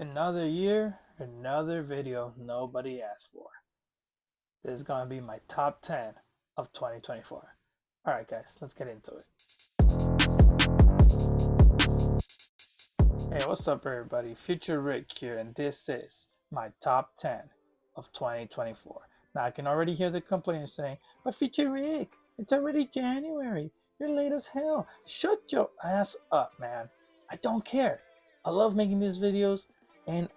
Another year, another video nobody asked for. This is going to be my top 10 of 2024. All right, guys, let's get into it. Hey, what's up, everybody? Future Rick here, and this is my top 10 of 2024. Now, I can already hear the complaints saying, but Future Rick, it's already January. You're late as hell. Shut your ass up, man. I don't care. I love making these videos, and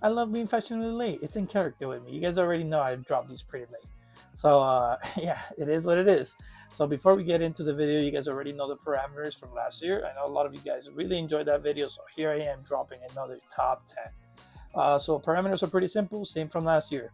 I love being fashionably late. It's in character with me. You guys already know I drop these pretty late. So, yeah, it is what it is. So before we get into the video, you guys already know the parameters from last year. I know a lot of you guys really enjoyed that video, so here I am dropping another top 10. So parameters are pretty simple, same from last year.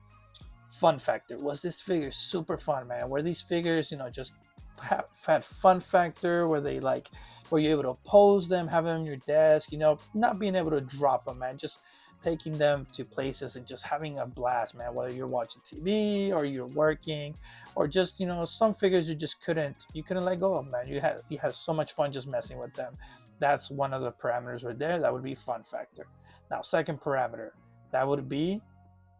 Fun factor. Was this figure super fun, man? Were these figures, just had fun factor? Were you able to pose them, have them on your desk, not being able to drop them, man, just taking them to places and just having a blast, man, whether you're watching TV or you're working or just, some figures you couldn't let go of, man. You had so much fun just messing with them. That's one of the parameters right there. That would be fun factor. Now, second parameter, that would be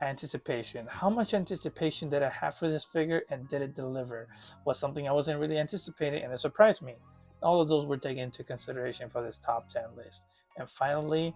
anticipation. How much anticipation did I have for this figure, and did it deliver? Was something I wasn't really anticipating, and it surprised me. All of those were taken into consideration for this top 10 list. And finally,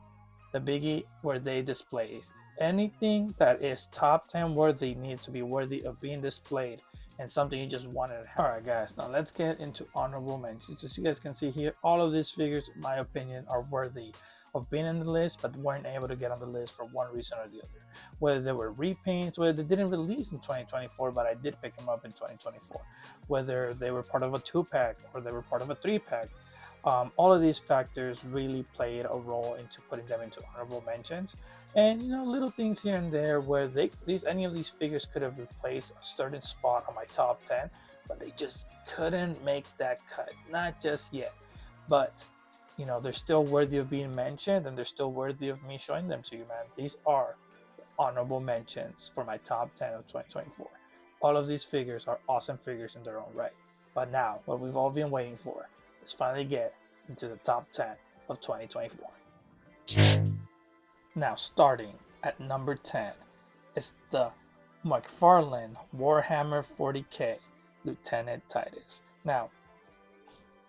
the biggie, were they displays. Anything that is top 10 worthy needs to be worthy of being displayed, and something you just wanted. Alright guys, now let's get into honorable mentions. As you guys can see here, all of these figures, in my opinion, are worthy of being in the list, but weren't able to get on the list for one reason or the other. Whether they were repaints, whether they didn't release in 2024, but I did pick them up in 2024. Whether they were part of a 2-pack or they were part of a 3-pack. All of these factors really played a role into putting them into honorable mentions. And little things here and there where any of these figures could have replaced a certain spot on my top 10, but they just couldn't make that cut. Not just yet. But they're still worthy of being mentioned, and they're still worthy of me showing them to you, man. These are honorable mentions for my top 10 of 2024. All of these figures are awesome figures in their own right. But now, what we've all been waiting for, let's finally get into the top 10 of 2024. Now, starting at number 10 is the McFarlane Warhammer 40k Lieutenant Titus. Now,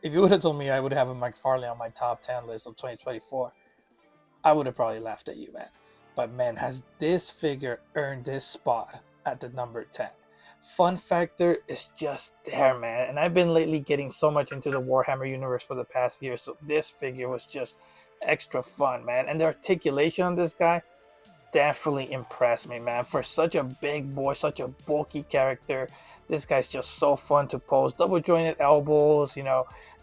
if you would have told me I would have a McFarlane on my top 10 list of 2024, I would have probably laughed at you, man. But man, has this figure earned this spot at the number 10? Fun factor is just there, man. And I've been lately getting so much into the Warhammer universe for the past year, so this figure was just extra fun, man. And the articulation on this guy definitely impressed me, man. For such a big boy, such a bulky character, this guy's just so fun to pose. Double jointed elbows,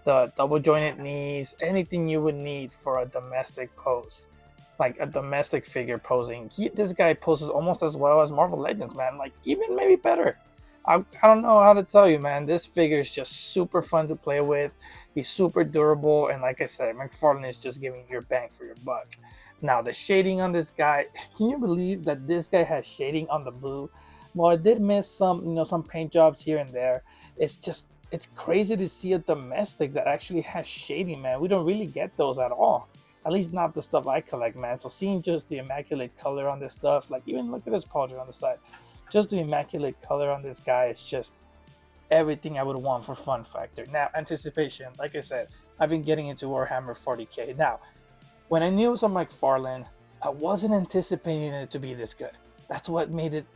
the double jointed knees, anything you would need for a domestic pose, like a domestic figure posing. This guy poses almost as well as Marvel Legends, man. Like even maybe better. I don't know how to tell you, man. This figure is just super fun to play with. He's super durable, and like I said, McFarlane is just giving your bang for your buck. Now, the shading on this guy, can you believe that this guy has shading on the blue? Well, I did miss some paint jobs here and there. It's crazy to see a domestic that actually has shading, man. We don't really get those at all. At least not the stuff I collect, man. So seeing just the immaculate color on this stuff, like even look at this pauldron on the side. Just the immaculate color on this guy is just everything I would want for fun factor. Now, anticipation, like I said, I've been getting into Warhammer 40k. Now, when I knew it was a McFarlane, I wasn't anticipating it to be this good. That's what made it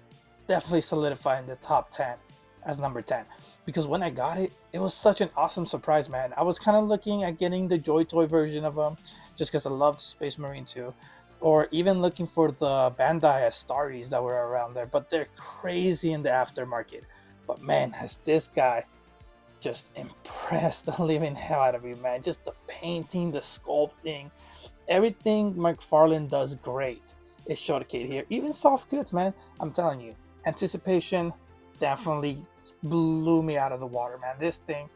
definitely solidify in the top 10 as number 10. Because when I got it, it was such an awesome surprise, man. I was kind of looking at getting the Joy Toy version of him, just because I loved Space Marine 2. Or even looking for the Bandai Astaris that were around there, but they're crazy in the aftermarket. But man, has this guy just impressed the living hell out of me, man. Just the painting, the sculpting, everything McFarlane does great is showcased here. Even soft goods, man. I'm telling you, anticipation definitely blew me out of the water, man. This thing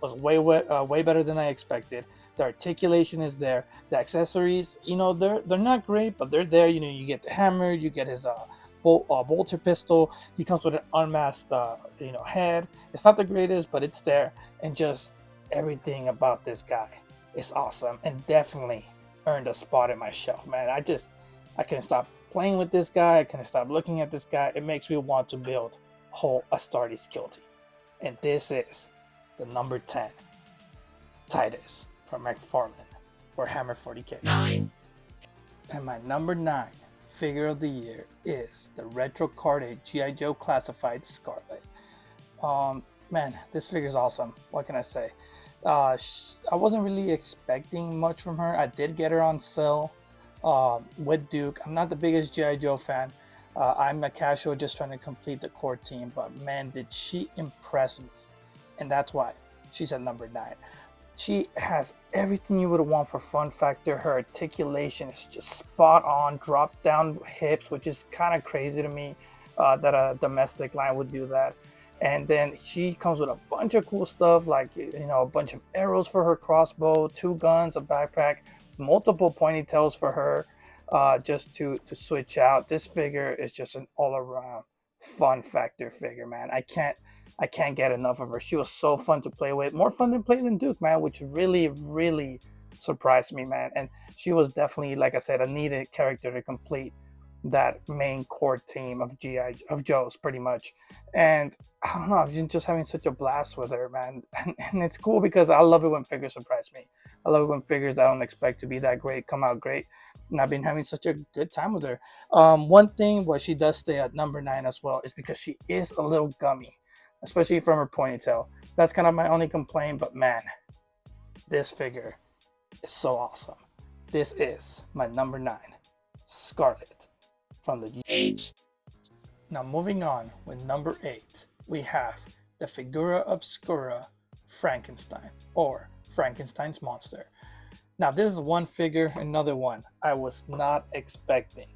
was way better than I expected. The articulation is there. The accessories, they're not great, but they're there. You get the hammer, you get his bolter pistol. He comes with an unmasked, head. It's not the greatest, but it's there. And just everything about this guy is awesome, and definitely earned a spot in my shelf, man. I couldn't stop playing with this guy. I couldn't stop looking at this guy. It makes me want to build a whole Astartes kill team. And this is the number 10 Titus from McFarlane, Warhammer 40k. 9. And my number 9 figure of the year is the retro carded G.I. Joe classified SCARLET. Man, this figure is awesome. What can I say? I wasn't really expecting much from her. I did get her on sale with Duke. I'm not the biggest G.I. Joe fan. I'm a casual just trying to complete the core team, but man, did she impress me. And that's why she's at number 9. She has everything you would want for fun factor. Her articulation is just spot on, drop down hips, which is kind of crazy to me that a domestic line would do that. And then she comes with a bunch of cool stuff, like, a bunch of arrows for her crossbow, 2 guns, a backpack, multiple ponytails for her, just to switch out. This figure is just an all-around fun factor figure, man. I can't get enough of her. She was so fun to play with, more fun to play than Duke, man, which really, really surprised me, man. And she was definitely, like I said, a needed character to complete that main core team of Joes, pretty much. And I don't know, I've been just having such a blast with her, man. And it's cool because I love it when figures surprise me. I love it when figures that I don't expect to be that great come out great. And I've been having such a good time with her. One thing why she does stay at number 9 as well is because she is a little gummy, especially from her ponytail. That's kind of my only complaint, but man, this figure is so awesome. This is my number 9, SCARLET from the 8. Now moving on with number 8, we have the Figura Obscura Frankenstein, or Frankenstein's monster. Now this is one figure, another one I was not expecting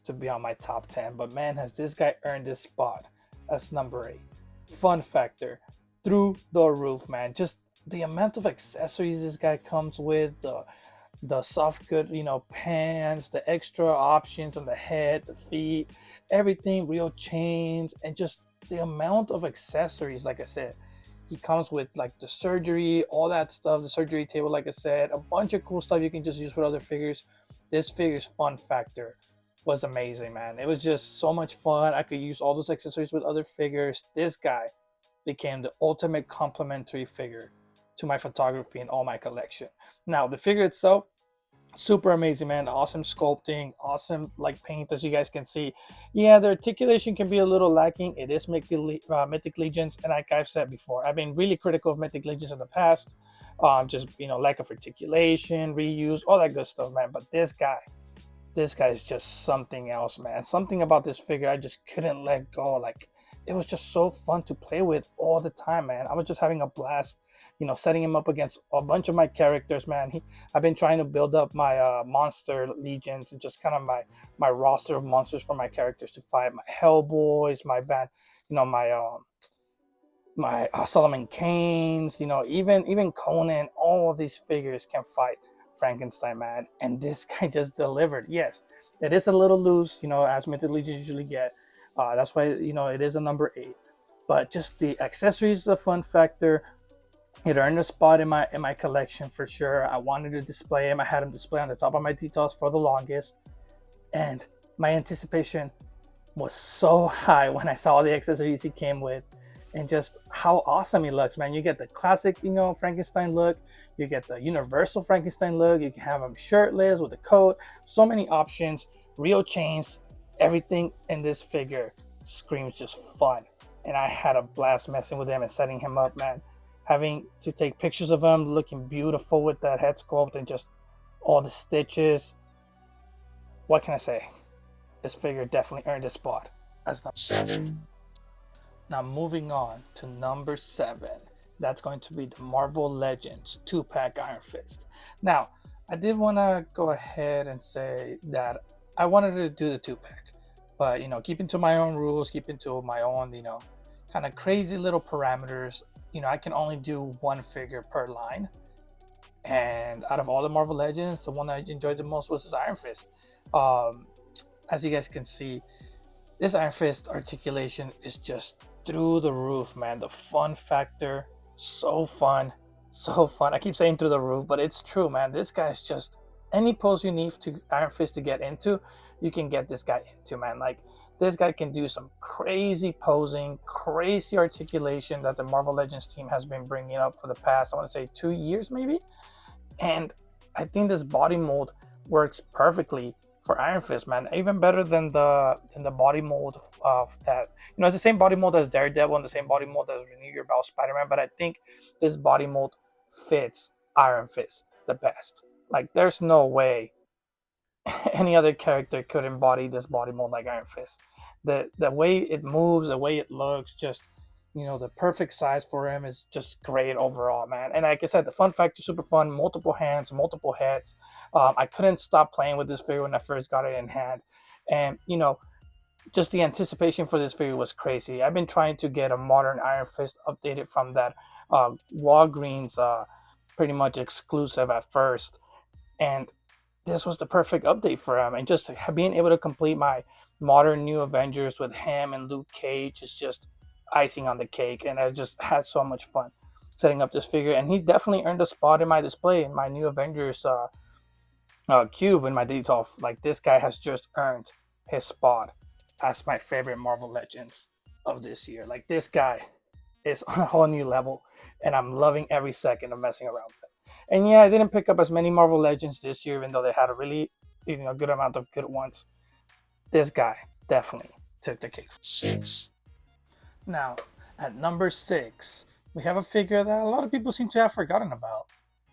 to be on my top 10, but man, has this guy earned this spot as number 8. Fun factor through the roof, man. Just the amount of accessories this guy comes with, the soft good, pants, the extra options on the head, the feet, everything, real chains, and just the amount of accessories. Like I said, he comes with like the surgery, all that stuff, the surgery table, like I said, a bunch of cool stuff you can just use with other figures. This figure's fun factor was amazing, man. It was just so much fun. I could use all those accessories with other figures. This guy became the ultimate complementary figure to my photography and all my collection. Now, the figure itself, super amazing, man. Awesome sculpting, awesome like paint, as you guys can see. Yeah, the articulation can be a little lacking. It is Mythic Legions, and like I've said before, I've been really critical of Mythic Legions in the past. Just lack of articulation, reuse, all that good stuff, man. But this guy is just something else, man. Something about this figure I just couldn't let go. Like, it was just so fun to play with all the time, man. I was just having a blast, setting him up against a bunch of my characters, man. I've been trying to build up my monster legions and just kind of my roster of monsters for my characters to fight. My Hellboys, my band, my Solomon Kanes, even Conan. All of these figures can fight Frankenstein, man. And this guy just delivered. Yes, it is a little loose, as Mythic Legions usually get. That's why, it is a number 8. But just the accessories, the fun factor, it earned a spot in my collection for sure. I wanted to display him. I had him display on the top of my details for the longest. And my anticipation was so high when I saw all the accessories he came with. And just how awesome he looks, man. You get the classic, Frankenstein look. You get the universal Frankenstein look. You can have him shirtless with a coat. So many options, real chains. Everything in this figure screams just fun. And I had a blast messing with him and setting him up, man. Having to take pictures of him looking beautiful with that head sculpt and just all the stitches. What can I say? This figure definitely earned a spot as number 7. Now moving on to number 7. That's going to be the Marvel Legends 2-pack Iron Fist. Now, I did want to go ahead and say that I wanted to do the 2-pack. But, keeping to my own rules, keeping to my own, kind of crazy little parameters, I can only do one figure per line. And out of all the Marvel Legends, the one I enjoyed the most was this Iron Fist. As you guys can see, this Iron Fist articulation is just through the roof, man. The fun factor, so fun. I keep saying through the roof, but it's true, man. This guy's just any pose you need to Iron Fist to get into, you can get this guy into, man. Like, this guy can do some crazy posing, crazy articulation that the Marvel Legends team has been bringing up for the past, I want to say 2 years maybe. And I think this body mold works perfectly for Iron Fist, man. Even better than the body mold of that. You know, it's the same body mold as Daredevil and the same body mold as Renew Your Vow Spider-Man, but I think this body mold fits Iron Fist the best. Like, there's no way any other character could embody this body mold like Iron Fist. The way it moves, the way it looks, just, you know, the perfect size for him is just great overall, man. And like I said, the fun factor, super fun, multiple hands, multiple heads. I couldn't stop playing with this figure when I first got it in hand. And, you know, just the anticipation for this figure was crazy. I've been trying to get a modern Iron Fist updated from that Walgreens pretty much exclusive at first. And this was the perfect update for him. And just being able to complete my modern New Avengers with him and Luke Cage is just icing on the cake. And I just had so much fun setting up this figure. And he's definitely earned a spot in my display in my New Avengers cube in my detail. Like, this guy has just earned his spot as my favorite Marvel Legends of this year. Like, this guy is on a whole new level, and I'm loving every second of messing around with it. And yeah, I didn't pick up as many Marvel Legends this year, even though they had a really, you know, good amount of good ones. This guy definitely took the cake. 6. Now, at number 6, we have a figure that a lot of people seem to have forgotten about,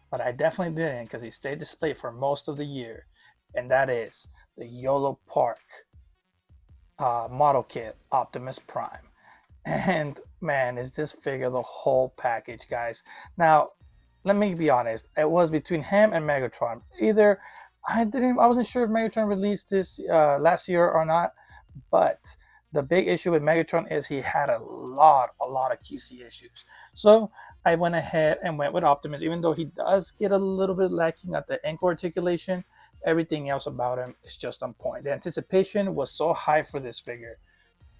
but I definitely didn't, because he stayed displayed for most of the year, and that is the YOLO Park model kit Optimus Prime. And man, is this figure the whole package, guys. Now, let me be honest, it was between him and Megatron. Either I wasn't sure if Megatron released this last year or not, but the big issue with Megatron is he had a lot of QC issues. So I went ahead and went with Optimus, even though he does get a little bit lacking at the ankle articulation. Everything else about him is just on point. The anticipation was so high for this figure.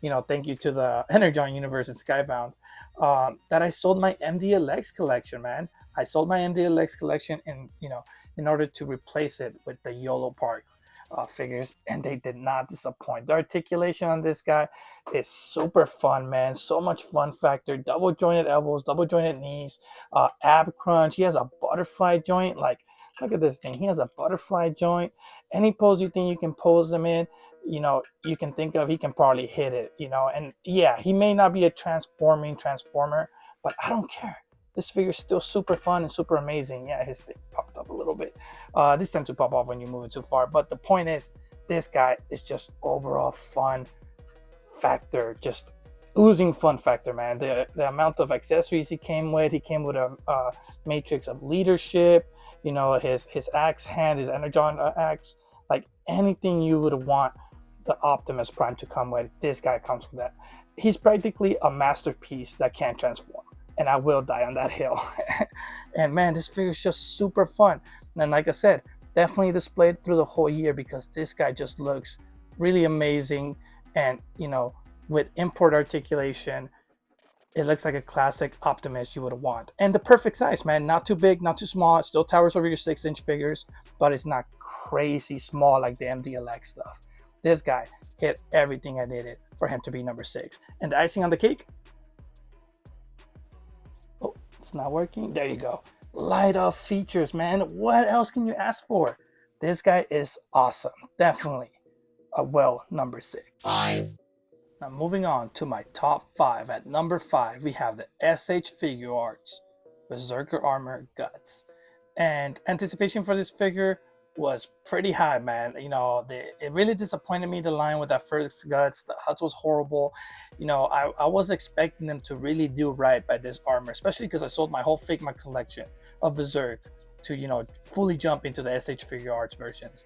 You know, thank you to the Energon universe and Skybound, that I sold my MDLX collection, man. I sold my MDLX collection in order to replace it with the YOLO Park figures, and they did not disappoint. The articulation on this guy is super fun, man. So much fun factor. Double jointed elbows, double jointed knees, ab crunch. He has a butterfly joint. Like, look at this thing. He has a butterfly joint. Any pose you think you can pose him in, you know, you can think of, he can probably hit it, you know. And yeah, he may not be a transformer, but I don't care. This figure is still super fun and super amazing. Yeah, his thing popped up a little bit. This tends to pop off when you move it too far. But the point is, this guy is just overall fun factor, just oozing fun factor, man. The amount of accessories he came with a matrix of leadership, you know, his axe hand, his Energon axe, like anything you would want the Optimus Prime to come with, this guy comes with that. He's practically a masterpiece that can't transform. And I will die on that hill. And man, this figure is just super fun. And like I said, definitely displayed through the whole year, because this guy just looks really amazing. And, you know, with import articulation, it looks like a classic Optimus you would want. And the perfect size, man. Not too big, not too small. It still towers over your 6-inch figures, but it's not crazy small like the MDLX stuff. This guy hit everything I needed for him to be number 6. And the icing on the cake, it's not working. There you go. Light up features, man. What else can you ask for? This guy is awesome. Definitely a number 6. 5. Now moving on to my top 5. At number 5, we have the SHFIGUARTS Berserker Armor Guts. And anticipation for this figure was pretty high, man. You know, it really disappointed me, the line with that first Guts. The Huts was horrible. You know, I was expecting them to really do right by this armor, especially because I sold my whole Figma collection of Berserk to, you know, fully jump into the SHFIGUARTS versions.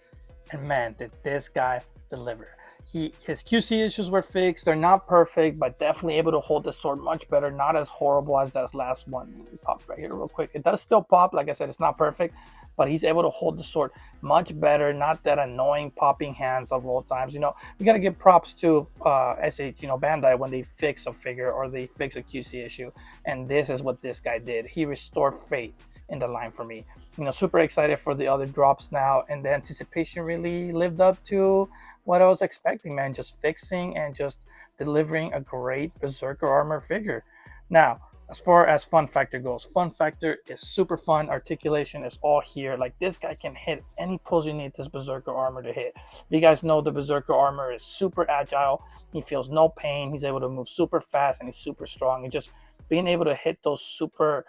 And man, did this guy deliver. His QC issues were fixed. They're not perfect, but definitely able to hold the sword much better. Not as horrible as that last one. It popped right here real quick. It does still pop. Like I said, it's not perfect, but he's able to hold the sword much better. Not that annoying popping hands of old times. You know, we got to give props to Bandai when they fix a figure or they fix a QC issue. And this is what this guy did. He restored faith in the line for me. You know, super excited for the other drops now, and the anticipation really lived up to what I was expecting, man. Just fixing and just delivering a great Berserker Armor figure. Now, as far as fun factor goes, fun factor is super fun. Articulation is all here. Like, this guy can hit any pose you need this Berserker Armor to hit. You guys know the Berserker Armor is super agile. He feels no pain. He's able to move super fast, and he's super strong. And just being able to hit those super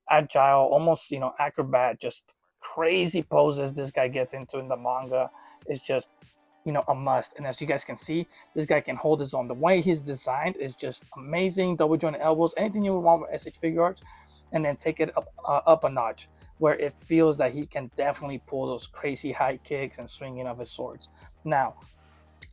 agile, almost, you know, acrobat, just crazy poses this guy gets into in the manga is just, you know, a must. And as you guys can see, this guy can hold his own. The way he's designed is just amazing. Double jointed elbows, anything you would want with SHFIGUARTS, and then take it up a notch where it feels that he can definitely pull those crazy high kicks and swinging of his swords. Now,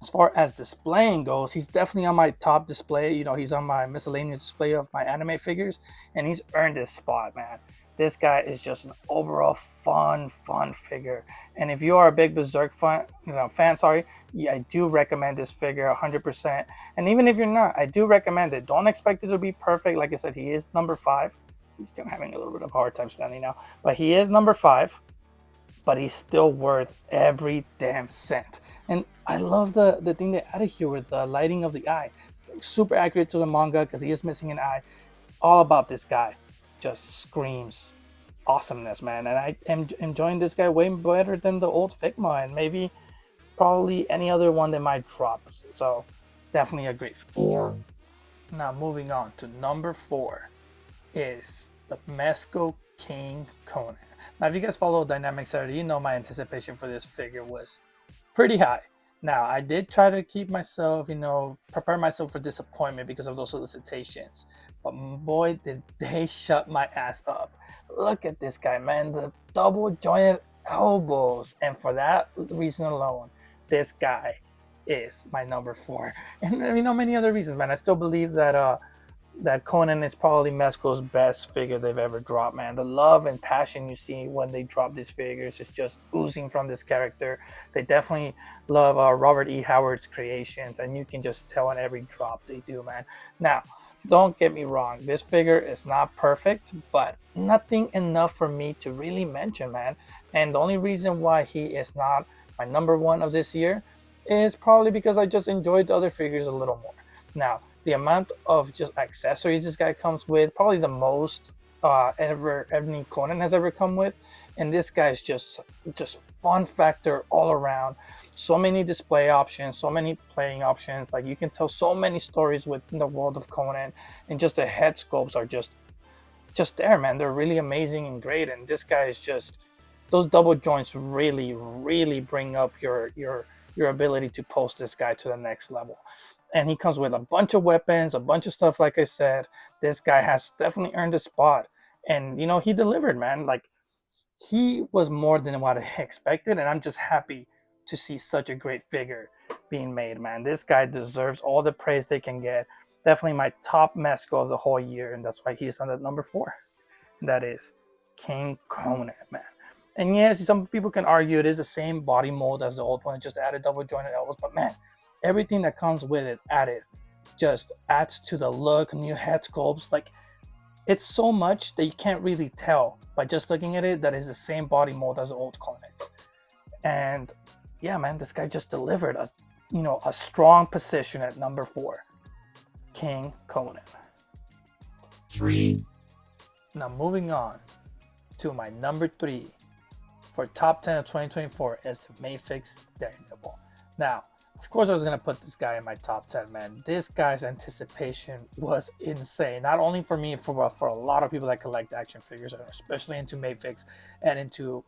as far as displaying goes, he's definitely on my top display. You know, he's on my miscellaneous display of my anime figures, and he's earned his spot, man. This guy is just an overall fun figure. And if you are a big Berserk fan, yeah, I do recommend this figure 100%. And even if you're not, I do recommend it. Don't expect it to be perfect. Like I said, he is number 5. He's kind of having a little bit of a hard time standing now, but he is number 5. But he's still worth every damn cent. And I love the thing they added here with the lighting of the eye. Super accurate to the manga because he is missing an eye. All about this guy. Just screams awesomeness, man. And I am enjoying this guy way better than the old Figma and maybe probably any other one that might drop. So definitely a great figure. Now moving on to number 4 is the Mezco King Conan. Now if you guys follow Dynamic Saturday, you know my anticipation for this figure was pretty high. Now I did try to keep myself, you know, prepare myself for disappointment because of those solicitations. But boy, did they shut my ass up. Look at this guy, man. The double jointed elbows. And for that reason alone, this guy is my number 4. And you know, many other reasons, man. I still believe that that Conan is probably Mezco's best figure they've ever dropped, man. The love and passion you see when they drop these figures is just oozing from this character. They definitely love Robert E. Howard's creations, and you can just tell in every drop they do, man. Now, don't get me wrong, this figure is not perfect, but nothing enough for me to really mention, man. And the only reason why he is not my number 1 of this year is probably because I just enjoyed the other figures a little more. Now, the amount of just accessories this guy comes with, probably the most any Conan has ever come with, and this guy is just fun factor all around. So many display options, so many playing options. Like, you can tell so many stories within the world of Conan, and just the head sculpts are just there, man. They're really amazing and great. And this guy is just, those double joints really bring up your ability to post this guy to the next level. And he comes with a bunch of weapons, a bunch of stuff. Like I said, this guy has definitely earned a spot. And, you know, he delivered, man. Like, he was more than what I expected. And I'm just happy to see such a great figure being made, man. This guy deserves all the praise they can get. Definitely my top Mezco of the whole year. And that's why he's on the number 4. That is King Conan, man. And yes, some people can argue it is the same body mold as the old one, just added double jointed elbows. But man, everything that comes with it added just adds to the look. New head sculpts, like, it's so much that you can't really tell by just looking at it that is the same body mold as the old Conans. And yeah, man, this guy just delivered a strong position at number 4, King Conan. 3. Now moving on to my number 3 for top 10 of 2024 is the Mayfix Daredevil. Now, of course, I was going to put this guy in my top 10, man. This guy's anticipation was insane. Not only for me, for a lot of people that collect action figures, especially into Mafex and into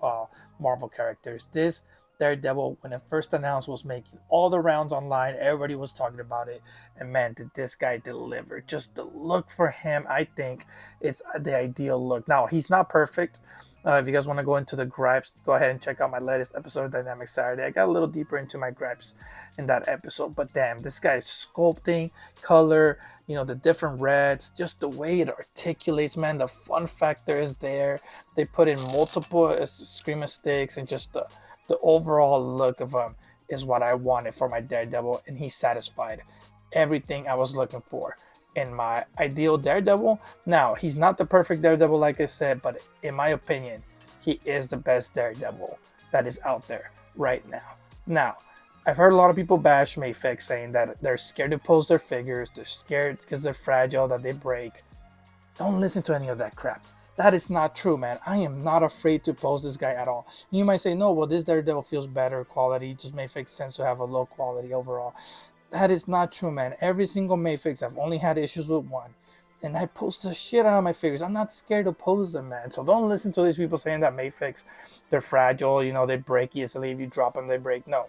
Marvel characters. This Daredevil, when it first announced, was making all the rounds online. Everybody was talking about it. And man, did this guy deliver. Just the look for him, I think, is the ideal look. Now, he's not perfect. If you guys want to go into the gripes, go ahead and check out my latest episode of Dynamic Saturday. I got a little deeper into my gripes in that episode. But damn, this guy's sculpting, color, the different reds, just the way it articulates, man. The fun factor is there. They put in multiple screamer sticks, and just the overall look of him is what I wanted for my Daredevil, and he satisfied everything I was looking for. in my ideal Daredevil. Now, he's not the perfect Daredevil, like I said, but in my opinion, he is the best Daredevil that is out there right now. Now, I've heard a lot of people bash MAFEX, saying that they're scared to pose their figures, they're scared because they're fragile, that they break. Don't listen to any of that crap. That is not true, man. I am not afraid to pose this guy at all. You might say, no, well, this Daredevil feels better quality, just MAFEX tends to have a low quality overall. That is not true, man. Every single MAFEX, I've only had issues with one. And I post the shit out of my figures. I'm not scared to pose them, man. So don't listen to these people saying that MAFEX, they're fragile, you know, they break easily. If you drop them, they break. No.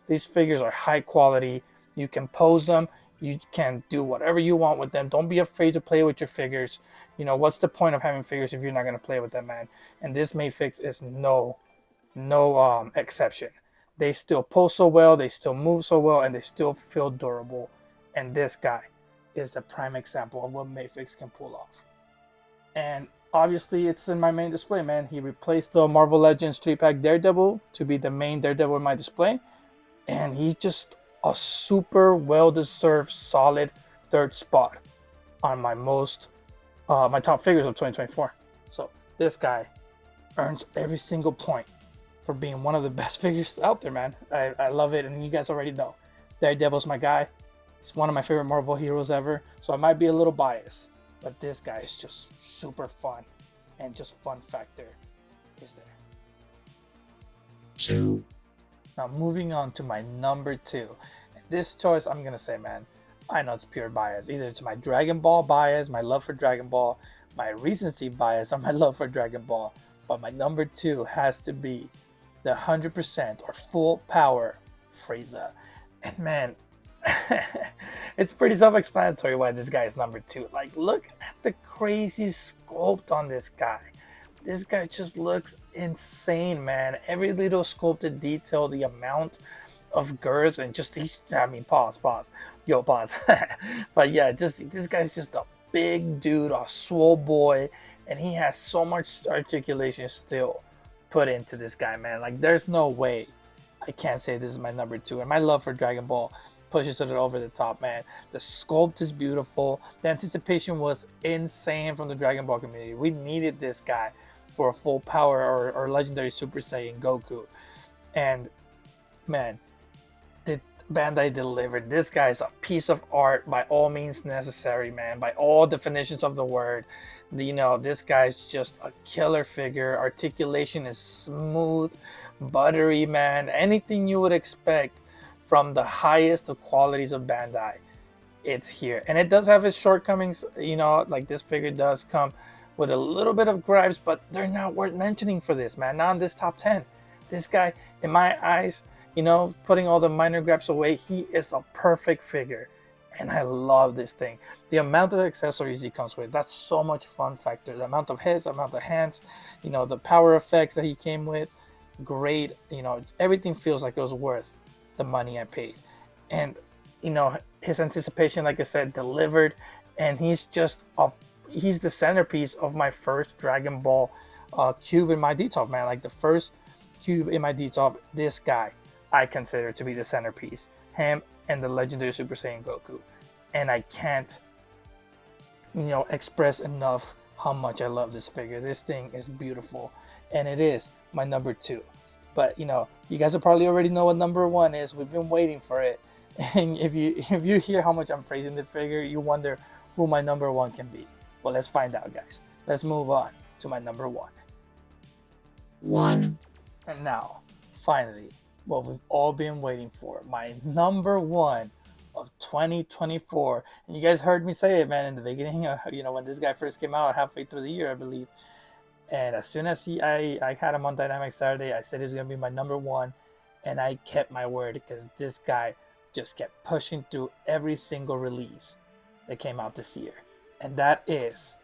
These figures are high quality. You can pose them. You can do whatever you want with them. Don't be afraid to play with your figures. You know, what's the point of having figures if you're not going to play with them, man? And this MAFEX is no exception. They still pose so well, they still move so well, and they still feel durable. And this guy is the prime example of what MAFEX can pull off. And obviously, it's in my main display, man. He replaced the Marvel Legends 3-pack Daredevil to be the main Daredevil in my display. And he's just a super well-deserved, solid third spot on my my top figures of 2024. So this guy earns every single point for being one of the best figures out there, man. I love it, and you guys already know. Daredevil's my guy. He's one of my favorite Marvel heroes ever, so I might be a little biased, but this guy is just super fun, and just fun factor is there. 2, Now moving on to my number 2. This choice, I'm gonna say, man, I know it's pure bias. Either it's my Dragon Ball bias, my love for Dragon Ball, my recency bias, or my love for Dragon Ball. But my number 2 has to be the 100% or full power Frieza. And man, it's pretty self-explanatory why this guy is number 2. Like, look at the crazy sculpt on this guy. This guy just looks insane, man. Every little sculpted detail, the amount of girth, and just these, I mean, pause. Yo, pause. But yeah, just this guy's just a big dude, a swole boy, and he has so much articulation still put into this guy, man. Like, there's no way I can't say this is my number 2. And my love for Dragon Ball pushes it over the top, man. The sculpt is beautiful. The anticipation was insane from the Dragon Ball community. We needed this guy for a full power or legendary Super Saiyan Goku. And man, did Bandai delivered. This guy's a piece of art by all means necessary, man. By all definitions of the word. You know, this guy's just a killer figure. Articulation is smooth, buttery, man. Anything you would expect from the highest of qualities of Bandai, it's here. And it does have its shortcomings, you know, like this figure does come with a little bit of gripes, but they're not worth mentioning for this, man. Not in this top 10. This guy, in my eyes, you know, putting all the minor gripes away, he is a perfect figure. And I love this thing. The amount of accessories he comes with, that's so much fun factor. The amount of heads, the amount of hands, you know, the power effects that he came with, great. You know, everything feels like it was worth the money I paid. And, you know, his anticipation, like I said, delivered. And he's just he's the centerpiece of my first Dragon Ball cube in my D-Top, man. Like the first cube in my D-Top, this guy I consider to be the centerpiece. Him and the legendary Super Saiyan Goku. And I can't, you know, express enough how much I love this figure. This thing is beautiful. And it is my number 2. But, you know, you guys will probably already know what number 1 is. We've been waiting for it. And if you hear how much I'm praising the figure, you wonder who my number 1 can be. Well, let's find out, guys. Let's move on to my number 1. 1, And now, finally, what we've all been waiting for, my number 1 of 2024. And you guys heard me say it, man, in the beginning, you know, when this guy first came out, halfway through the year, I believe. And as soon as I had him on Dynamic Saturday, I said he's going to be my number 1. And I kept my word, because this guy just kept pushing through every single release that came out this year. And that is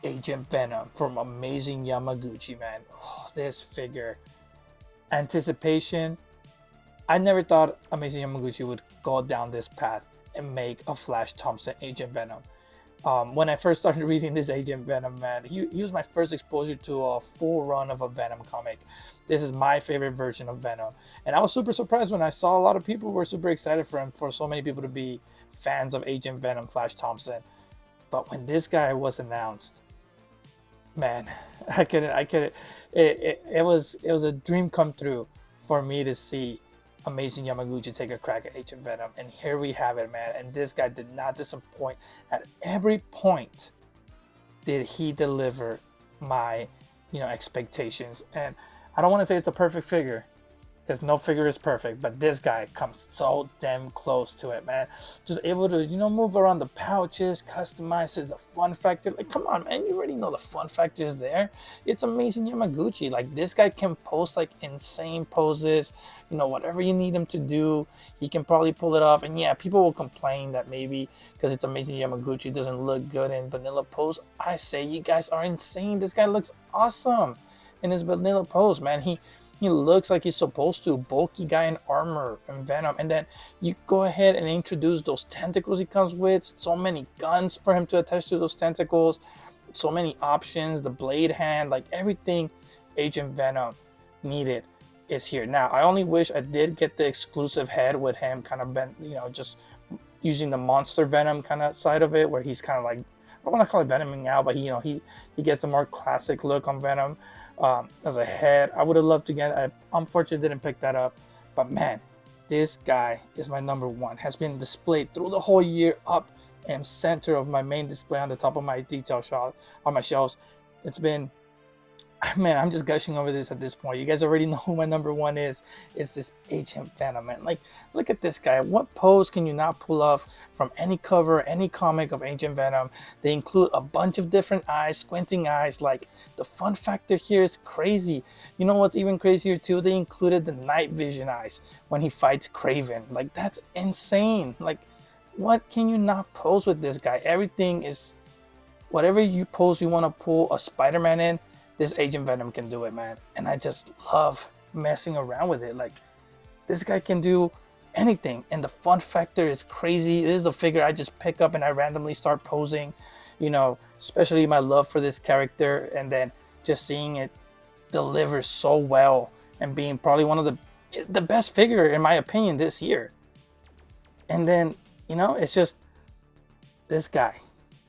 Agent Venom from Amazing Yamaguchi, man. Oh, this figure. Anticipation. I never thought Amazing Yamaguchi would go down this path and make a Flash Thompson Agent Venom. When I first started reading this Agent Venom, man, he was my first exposure to a full run of a Venom comic. This is my favorite version of Venom, and I was super surprised when I saw a lot of people were super excited for him, for so many people to be fans of Agent Venom, Flash Thompson. But when this guy was announced, man, it was a dream come true for me to see Amazing Yamaguchi take a crack at Agent Venom, and here we have it, man. And this guy did not disappoint. At every point did he deliver my, expectations. And I don't want to say it's a perfect figure, because no figure is perfect, but this guy comes so damn close to it, man. Just able to, move around the pouches, customize it, the fun factor. Like, come on, man, you already know the fun factor is there. It's Amazing Yamaguchi. Like, this guy can post like insane poses, whatever you need him to do, he can probably pull it off. And yeah, people will complain that maybe because it's Amazing Yamaguchi doesn't look good in vanilla pose. I say you guys are insane. This guy looks awesome in his vanilla pose, man. He looks like he's supposed to. Bulky guy in armor and Venom. And then you go ahead and introduce those tentacles he comes with. So many guns for him to attach to those tentacles. So many options. The blade hand. Like, everything Agent Venom needed is here. Now, I only wish I did get the exclusive head with him kind of been, just using the monster Venom kind of side of it, where he's kind of like, I don't want to call it Venoming out, but he gets a more classic look on Venom. As a head, I would have loved to get. I unfortunately didn't pick that up, but man, this guy is my number one. Has been displayed through the whole year, up and center of my main display on the top of my detail shop on my shelves. It's been, man, I'm just gushing over this at this point. You guys already know who my number one is. It's this Agent Venom, man. Like, look at this guy. What pose can you not pull off from any cover, any comic of Agent Venom? They include a bunch of different eyes, squinting eyes. Like, the fun factor here is crazy. You know what's even crazier too? They included the night vision eyes when he fights Kraven. Like, that's insane. Like, what can you not pose with this guy? Everything is, whatever you pose you want to pull a Spider-Man in, this Agent Venom can do it, man. And I just love messing around with it. Like, this guy can do anything, and the fun factor is crazy. This is a figure I just pick up and I randomly start posing, especially my love for this character, and then just seeing it deliver so well and being probably one of the best figure in my opinion this year. And then, it's just, this guy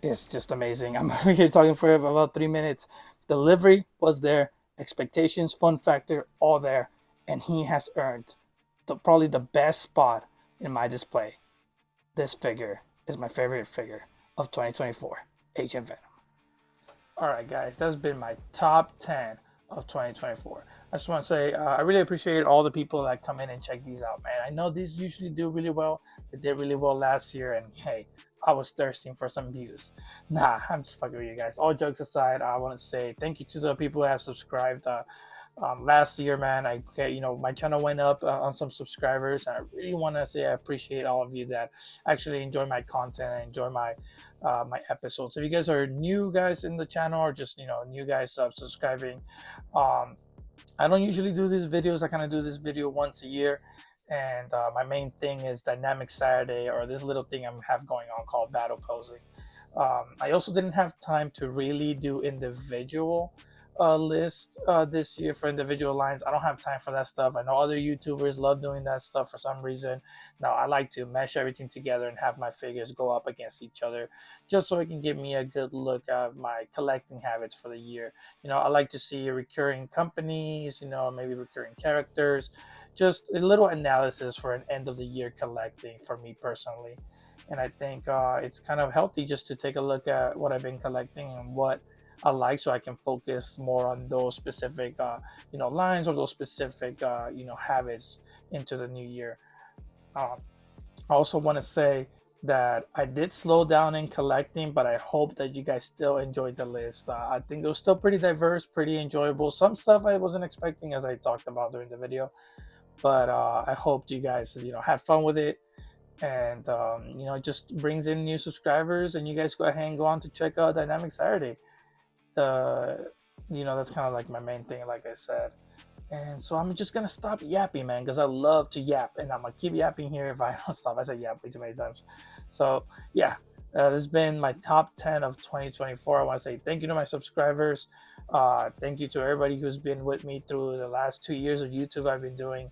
is just amazing. I'm here talking for about 3 minutes. Delivery was there, expectations, fun factor, all there, and he has earned probably the best spot in my display. This figure is my favorite figure of 2024, Agent Venom. Alright guys, that's been my top 10 of 2024. I just want to say I really appreciate all the people that come in and check these out, man. I know these usually do really well. They did really well last year, and hey, I was thirsting for some views. Nah, I'm just fucking with you guys. All jokes aside, I want to say thank you to the people who have subscribed. Last year, man, my channel went up on some subscribers. And I really want to say I appreciate all of you that actually enjoy my content and enjoy my my episodes. If you guys are new guys in the channel, or just new guys subscribing, I don't usually do these videos. I kind of do this video once a year. And my main thing is Dynamic Saturday, or this little thing I have going on called Battle Posing. I also didn't have time to really do individual list this year for individual lines. I don't have time for that stuff. I know other YouTubers love doing that stuff for some reason. Now I like to mesh everything together and have my figures go up against each other, just so it can give me a good look at my collecting habits for the year. I like to see recurring companies, maybe recurring characters, just a little analysis for an end of the year collecting for me personally. And I think it's kind of healthy just to take a look at what I've been collecting and what I like, so I can focus more on those specific lines, or those specific habits into the new year. I also want to say that I did slow down in collecting, but I hope that you guys still enjoyed the list. I think it was still pretty diverse, pretty enjoyable. Some stuff I wasn't expecting, as I talked about during the video, but I hoped you guys had fun with it. And it just brings in new subscribers, and you guys go ahead and go on to check out Dynamic Saturday. That's kind of like my main thing, like I said. And so I'm just gonna stop yapping, man, because I love to yap, and I'm gonna keep yapping here if I don't stop. I said yap way too many times. So yeah, This has been my top 10 of 2024. I want to say thank you to my subscribers. Thank you to everybody who's been with me through the last 2 years of YouTube I've been doing.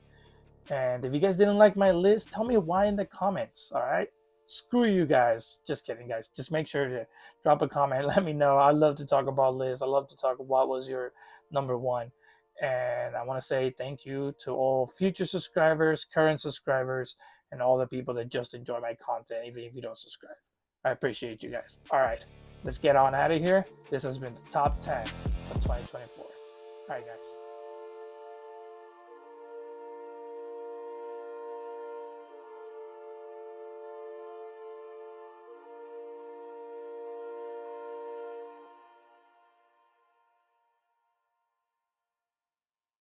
And if you guys didn't like my list, tell me why in the comments. All right. Screw you guys. Just kidding, guys. Just make sure to drop a comment. Let me know. I love to talk about lists. I love to talk about what was your number one. And I want to say thank you to all future subscribers, current subscribers, and all the people that just enjoy my content, even if you don't subscribe. I appreciate you guys. All right, let's get on out of here. This has been the top 10 of 2024. All right, guys.